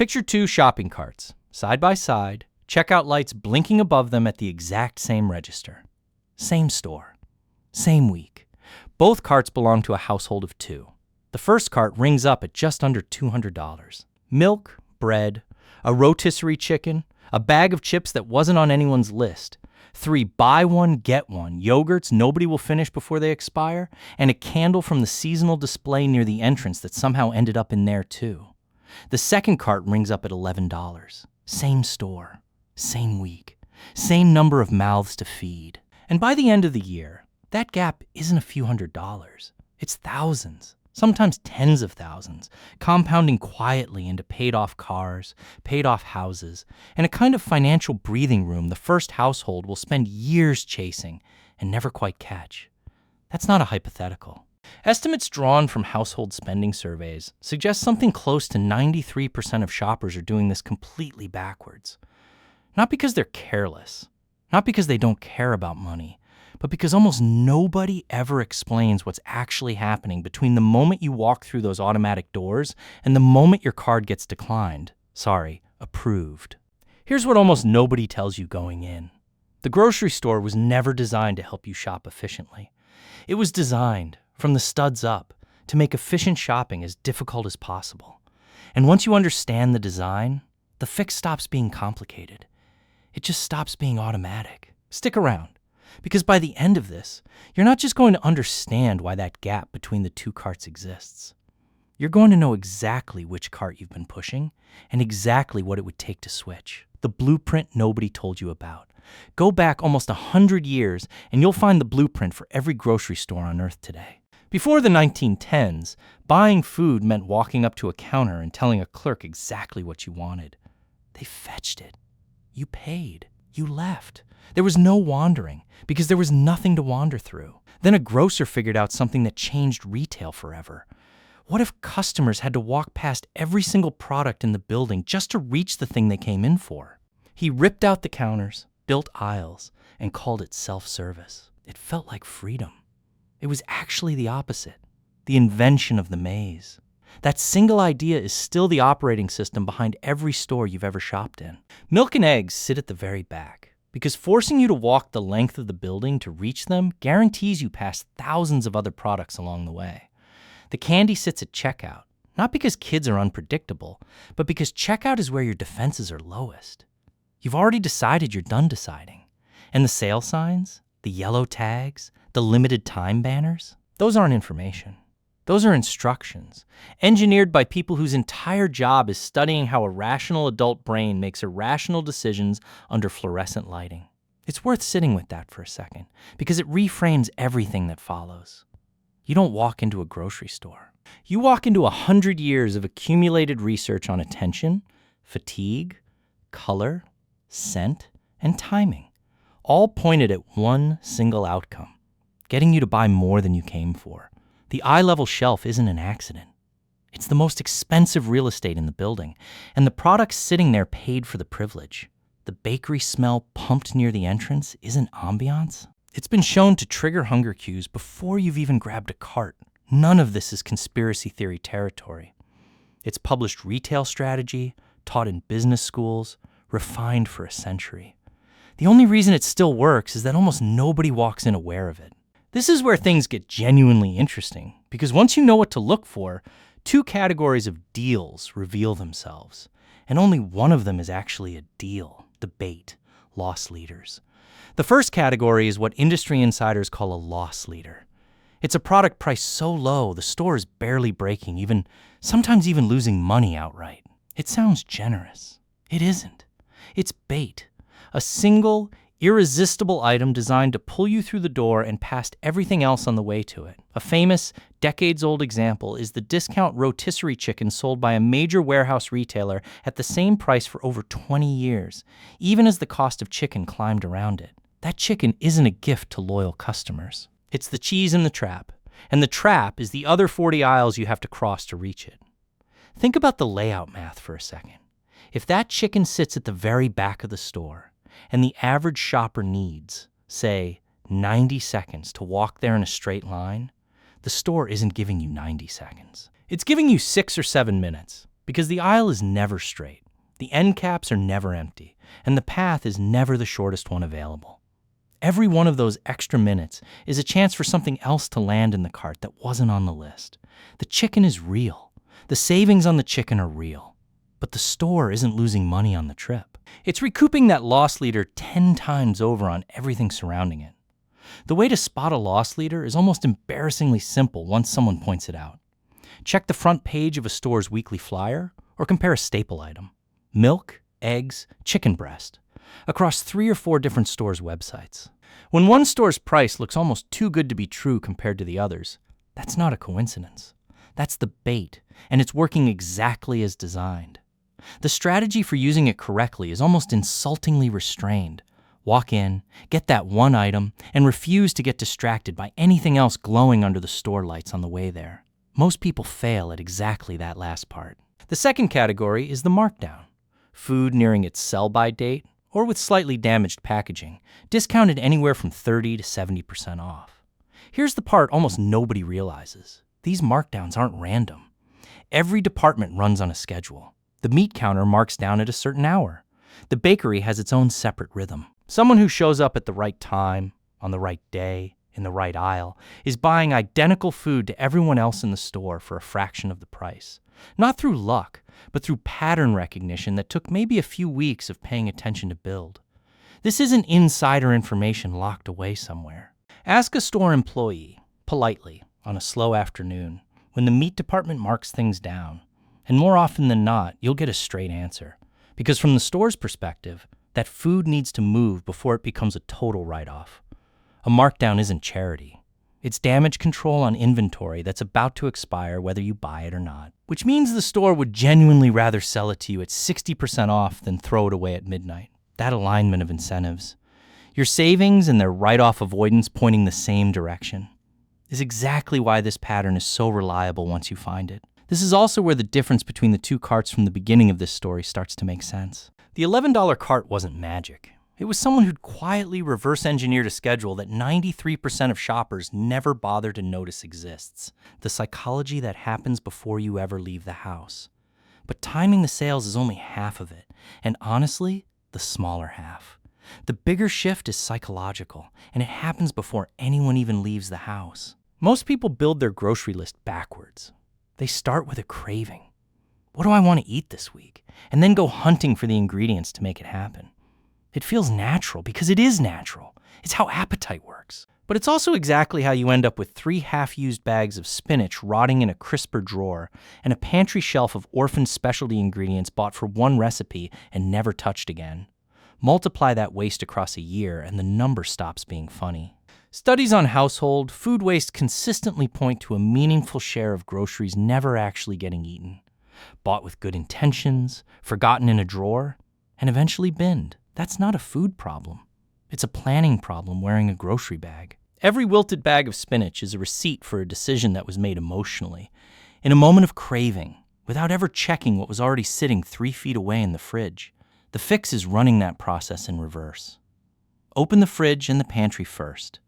Picture two shopping carts, side by side, checkout lights blinking above them at the exact same register. Same store. Same week. Both carts belong to a household of two. The first cart rings up at just under $200. Milk, bread, a rotisserie chicken, a bag of chips that wasn't on anyone's list, 3 buy one, get one yogurts nobody will finish before they expire, and a candle from the seasonal display near the entrance that somehow ended up in there too. The second cart rings up at $11. Same store, same week, same number of mouths to feed. And by the end of the year, that gap isn't a few $100s. It's thousands, sometimes tens of thousands, compounding quietly into paid-off cars, paid-off houses, and a kind of financial breathing room the first household will spend years chasing and never quite catch. That's not a hypothetical. Estimates drawn from household spending surveys suggest something close to 93% of shoppers are doing this completely backwards. Not because they're careless, not because they don't care about money, but because almost nobody ever explains what's actually happening between the moment you walk through those automatic doors and the moment your card gets declined. Approved. Here's what almost nobody tells you going in. The grocery store was never designed to help you shop efficiently. It was designed, from the studs up, to make efficient shopping as difficult as possible. And once you understand the design, the fix stops being complicated. It just stops being automatic. Stick around. Because by the end of this, you're not just going to understand why that gap between the two carts exists. You're going to know exactly which cart you've been pushing and exactly what it would take to switch. The blueprint nobody told you about. Go back almost 100 years and you'll find the blueprint for every grocery store on Earth today. Before the 1910s, buying food meant walking up to a counter and telling a clerk exactly what you wanted. They fetched it. You paid. You left. There was no wandering because there was nothing to wander through. Then a grocer figured out something that changed retail forever. What if customers had to walk past every single product in the building just to reach the thing they came in for? He ripped out the counters, built aisles, and called it self-service. It felt like freedom. It was actually the opposite, the invention of the maze. That single idea is still the operating system behind every store you've ever shopped in. Milk and eggs sit at the very back, because forcing you to walk the length of the building to reach them guarantees you pass thousands of other products along the way. The candy sits at checkout, not because kids are unpredictable, but because checkout is where your defenses are lowest. You've already decided you're done deciding. And the sale signs, the yellow tags, the limited time banners, those aren't information. Those are instructions, engineered by people whose entire job is studying how a rational adult brain makes irrational decisions under fluorescent lighting. It's worth sitting with that for a second, because it reframes everything that follows. You don't walk into a grocery store. You walk into 100 years of accumulated research on attention, fatigue, color, scent, and timing, all pointed at one single outcome, getting you to buy more than you came for. The eye-level shelf isn't an accident. It's the most expensive real estate in the building, and the products sitting there paid for the privilege. The bakery smell pumped near the entrance isn't ambiance. It's been shown to trigger hunger cues before you've even grabbed a cart. None of this is conspiracy theory territory. It's published retail strategy, taught in business schools, refined for a century. The only reason it still works is that almost nobody walks in aware of it. This is where things get genuinely interesting, because once you know what to look for, two categories of deals reveal themselves, and only one of them is actually a deal, the bait, loss leaders. The first category is what industry insiders call a loss leader. It's a product priced so low the store is barely breaking, sometimes even losing money outright. It sounds generous. It isn't. It's bait, a single, irresistible item designed to pull you through the door and past everything else on the way to it. A famous, decades-old example is the discount rotisserie chicken sold by a major warehouse retailer at the same price for over 20 years, even as the cost of chicken climbed around it. That chicken isn't a gift to loyal customers. It's the cheese in the trap, and the trap is the other 40 aisles you have to cross to reach it. Think about the layout math for a second. If that chicken sits at the very back of the store, and the average shopper needs, say, 90 seconds to walk there in a straight line, the store isn't giving you 90 seconds. It's giving you 6 or 7 minutes. Because the aisle is never straight, the end caps are never empty, and the path is never the shortest one available. Every one of those extra minutes is a chance for something else to land in the cart that wasn't on the list. The chicken is real. The savings on the chicken are real. But the store isn't losing money on the trip. It's recouping that loss leader 10 times over on everything surrounding it. The way to spot a loss leader is almost embarrassingly simple once someone points it out. Check the front page of a store's weekly flyer or compare a staple item. Milk, eggs, chicken breast, across 3 or 4 different stores' websites. When one store's price looks almost too good to be true compared to the others, that's not a coincidence. That's the bait, and it's working exactly as designed. The strategy for using it correctly is almost insultingly restrained. Walk in, get that one item, and refuse to get distracted by anything else glowing under the store lights on the way there. Most people fail at exactly that last part. The second category is the markdown. Food nearing its sell-by date, or with slightly damaged packaging, discounted anywhere from 30 to 70% off. Here's the part almost nobody realizes. These markdowns aren't random. Every department runs on a schedule. The meat counter marks down at a certain hour. The bakery has its own separate rhythm. Someone who shows up at the right time, on the right day, in the right aisle, is buying identical food to everyone else in the store for a fraction of the price. Not through luck, but through pattern recognition that took maybe a few weeks of paying attention to build. This isn't insider information locked away somewhere. Ask a store employee, politely, on a slow afternoon, when the meat department marks things down. And more often than not, you'll get a straight answer. Because from the store's perspective, that food needs to move before it becomes a total write-off. A markdown isn't charity. It's damage control on inventory that's about to expire whether you buy it or not. Which means the store would genuinely rather sell it to you at 60% off than throw it away at midnight. That alignment of incentives, your savings and their write-off avoidance pointing the same direction, is exactly why this pattern is so reliable once you find it. This is also where the difference between the two carts from the beginning of this story starts to make sense. The $11 cart wasn't magic. It was someone who'd quietly reverse-engineered a schedule that 93% of shoppers never bother to notice exists. The psychology that happens before you ever leave the house. But timing the sales is only half of it, and honestly, the smaller half. The bigger shift is psychological, and it happens before anyone even leaves the house. Most people build their grocery list backwards. They start with a craving. What do I want to eat this week? And then go hunting for the ingredients to make it happen. It feels natural because it is natural. It's how appetite works. But it's also exactly how you end up with 3 half-used bags of spinach rotting in a crisper drawer and a pantry shelf of orphaned specialty ingredients bought for one recipe and never touched again. Multiply that waste across a year and the number stops being funny. Studies on household food waste consistently point to a meaningful share of groceries never actually getting eaten. Bought with good intentions, forgotten in a drawer, and eventually binned. That's not a food problem. It's a planning problem wearing a grocery bag. Every wilted bag of spinach is a receipt for a decision that was made emotionally, in a moment of craving, without ever checking what was already sitting 3 feet away in the fridge. The fix is running that process in reverse. Open the fridge and the pantry first.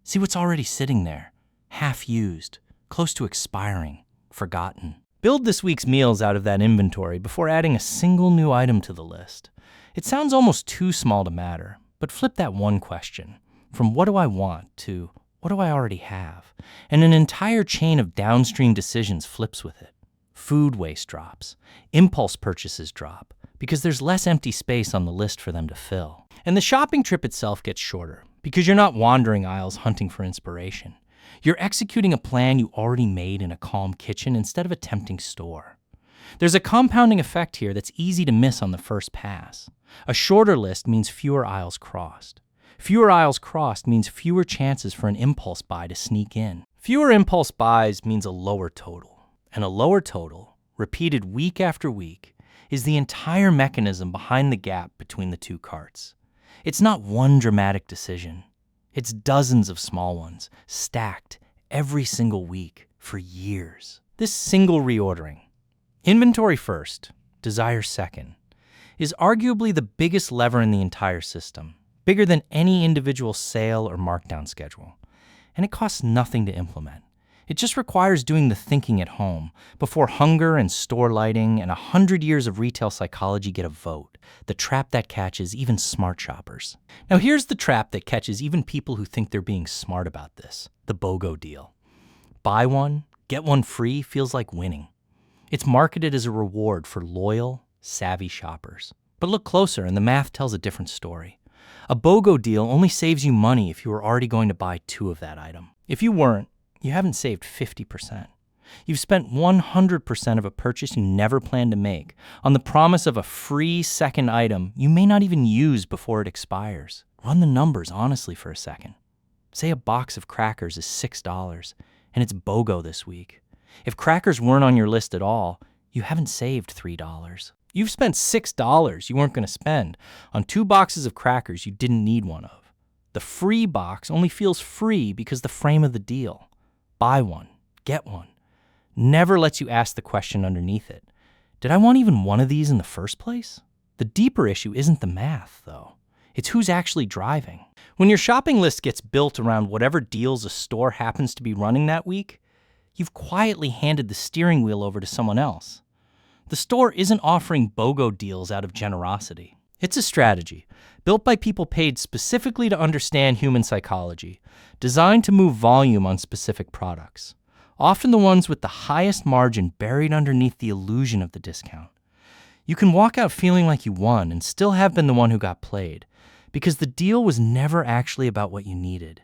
See what's already sitting there, half-used, close to expiring, forgotten. Build this week's meals out of that inventory before adding a single new item to the list. It sounds almost too small to matter, but flip that one question, from what do I want to what do I already have? And an entire chain of downstream decisions flips with it. Food waste drops, impulse purchases drop, because there's less empty space on the list for them to fill. And the shopping trip itself gets shorter, because you're not wandering aisles hunting for inspiration. You're executing a plan you already made in a calm kitchen instead of a tempting store. There's a compounding effect here that's easy to miss on the first pass. A shorter list means fewer aisles crossed. Fewer aisles crossed means fewer chances for an impulse buy to sneak in. Fewer impulse buys means a lower total. And a lower total, repeated week after week, is the entire mechanism behind the gap between the two carts. It's not one dramatic decision. It's dozens of small ones, stacked every single week for years. This single reordering, inventory first, desire second, is arguably the biggest lever in the entire system, bigger than any individual sale or markdown schedule. And it costs nothing to implement. It just requires doing the thinking at home before hunger and store lighting and 100 years of retail psychology get a vote. The trap that catches even smart shoppers. Now here's the trap that catches even people who think they're being smart about this. The BOGO deal. Buy one, get one free feels like winning. It's marketed as a reward for loyal, savvy shoppers. But look closer and the math tells a different story. A BOGO deal only saves you money if you were already going to buy 2 of that item. If you weren't, you haven't saved 50%. You've spent 100% of a purchase you never planned to make on the promise of a free second item you may not even use before it expires. Run the numbers honestly for a second. Say a box of crackers is $6 and it's BOGO this week. If crackers weren't on your list at all, you haven't saved $3. You've spent $6 you weren't going to spend on 2 boxes of crackers you didn't need one of. The free box only feels free because the frame of the deal. Buy one, get one. Never lets you ask the question underneath it. Did I want even one of these in the first place? The deeper issue isn't the math, though. It's who's actually driving. When your shopping list gets built around whatever deals a store happens to be running that week, you've quietly handed the steering wheel over to someone else. The store isn't offering BOGO deals out of generosity. It's a strategy built by people paid specifically to understand human psychology, designed to move volume on specific products, often the ones with the highest margin buried underneath the illusion of the discount. You can walk out feeling like you won and still have been the one who got played, because the deal was never actually about what you needed.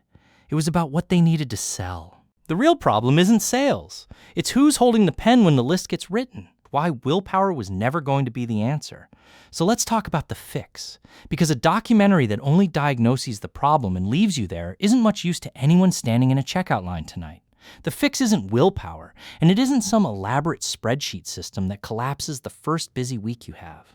It was about what they needed to sell. The real problem isn't sales. It's who's holding the pen when the list gets written. Why willpower was never going to be the answer. So let's talk about the fix. Because a documentary that only diagnoses the problem and leaves you there isn't much use to anyone standing in a checkout line tonight. The fix isn't willpower, and it isn't some elaborate spreadsheet system that collapses the first busy week you have.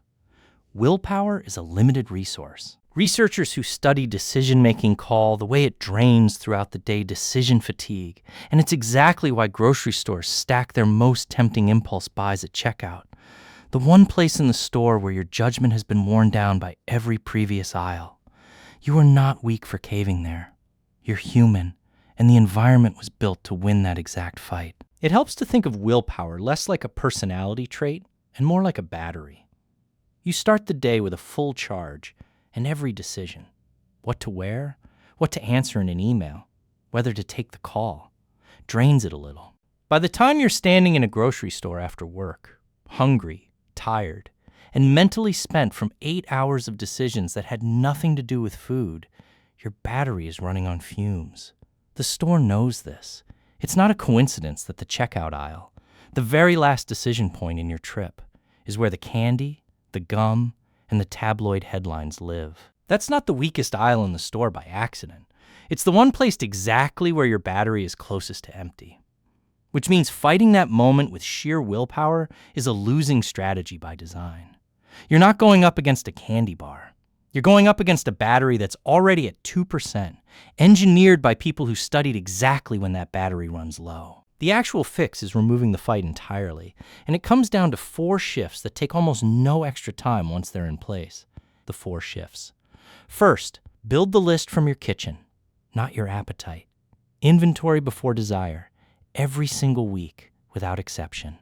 Willpower is a limited resource. Researchers who study decision-making call the way it drains throughout the day decision fatigue, and it's exactly why grocery stores stack their most tempting impulse buys at checkout. The one place in the store where your judgment has been worn down by every previous aisle. You are not weak for caving there. You're human, and the environment was built to win that exact fight. It helps to think of willpower less like a personality trait and more like a battery. You start the day with a full charge, and every decision, what to wear, what to answer in an email, whether to take the call, drains it a little. By the time you're standing in a grocery store after work, hungry, tired, and mentally spent from 8 hours of decisions that had nothing to do with food, your battery is running on fumes. The store knows this. It's not a coincidence that the checkout aisle, the very last decision point in your trip, is where the candy, the gum, and the tabloid headlines live. That's not the weakest aisle in the store by accident. It's the one placed exactly where your battery is closest to empty. Which means fighting that moment with sheer willpower is a losing strategy by design. You're not going up against a candy bar. You're going up against a battery that's already at 2%, engineered by people who studied exactly when that battery runs low. The actual fix is removing the fight entirely, and it comes down to 4 shifts that take almost no extra time once they're in place. The 4 shifts. First, build the list from your kitchen, not your appetite. Inventory before desire, every single week, without exception.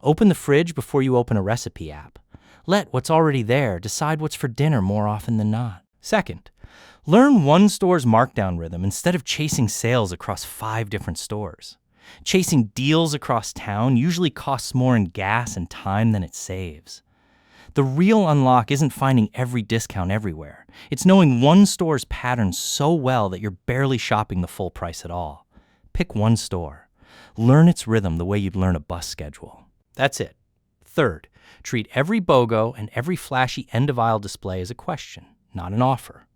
Open the fridge before you open a recipe app. Let what's already there decide what's for dinner more often than not. Second, learn one store's markdown rhythm instead of chasing sales across 5 different stores. Chasing deals across town usually costs more in gas and time than it saves. The real unlock isn't finding every discount everywhere. It's knowing one store's patterns so well that you're barely shopping the full price at all. Pick one store. Learn its rhythm the way you'd learn a bus schedule. That's it. Third, treat every BOGO and every flashy end-of-aisle display as a question, not an offer.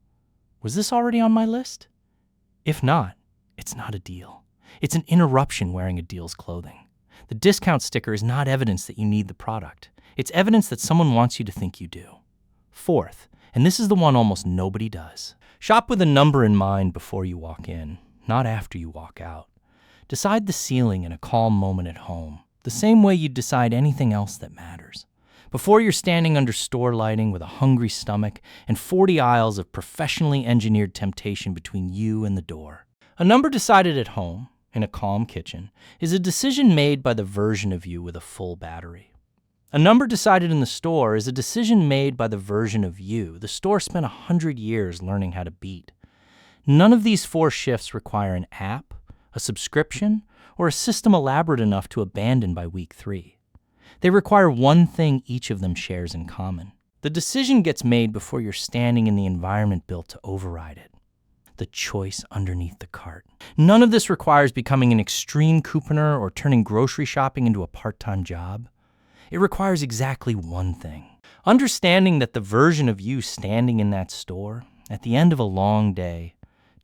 Was this already on my list? If not, it's not a deal. It's an interruption wearing a deal's clothing. The discount sticker is not evidence that you need the product. It's evidence that someone wants you to think you do. Fourth, and this is the one almost nobody does, shop with a number in mind before you walk in, not after you walk out. Decide the ceiling in a calm moment at home, the same way you'd decide anything else that matters. Before you're standing under store lighting with a hungry stomach and 40 aisles of professionally engineered temptation between you and the door. A number decided at home, in a calm kitchen is a decision made by the version of you with a full battery. A number decided in the store is a decision made by the version of you the store spent 100 years learning how to beat. None of these 4 shifts require an app, a subscription, or a system elaborate enough to abandon by week 3. They require one thing each of them shares in common. The decision gets made before you're standing in the environment built to override it. The choice underneath the cart. None of this requires becoming an extreme couponer or turning grocery shopping into a part-time job. It requires exactly one thing. Understanding that the version of you standing in that store, at the end of a long day,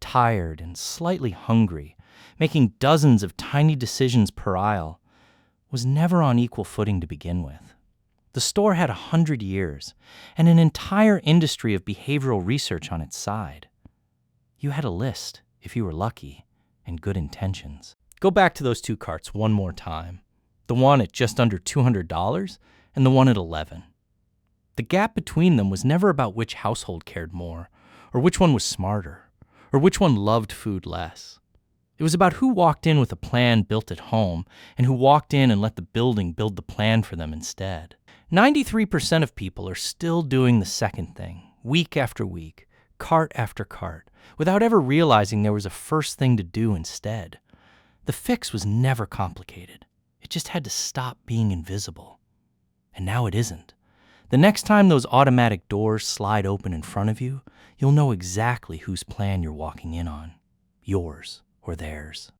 tired and slightly hungry, making dozens of tiny decisions per aisle, was never on equal footing to begin with. The store had 100 years and an entire industry of behavioral research on its side. You had a list, if you were lucky, and good intentions. Go back to those 2 carts one more time. The one at just under $200 and the one at $11. The gap between them was never about which household cared more, or which one was smarter, or which one loved food less. It was about who walked in with a plan built at home and who walked in and let the building build the plan for them instead. 93% of people are still doing the second thing, week after week, cart after cart, without ever realizing there was a first thing to do instead. The fix was never complicated. It just had to stop being invisible. And now it isn't. The next time those automatic doors slide open in front of you, you'll know exactly whose plan you're walking in on, yours or theirs.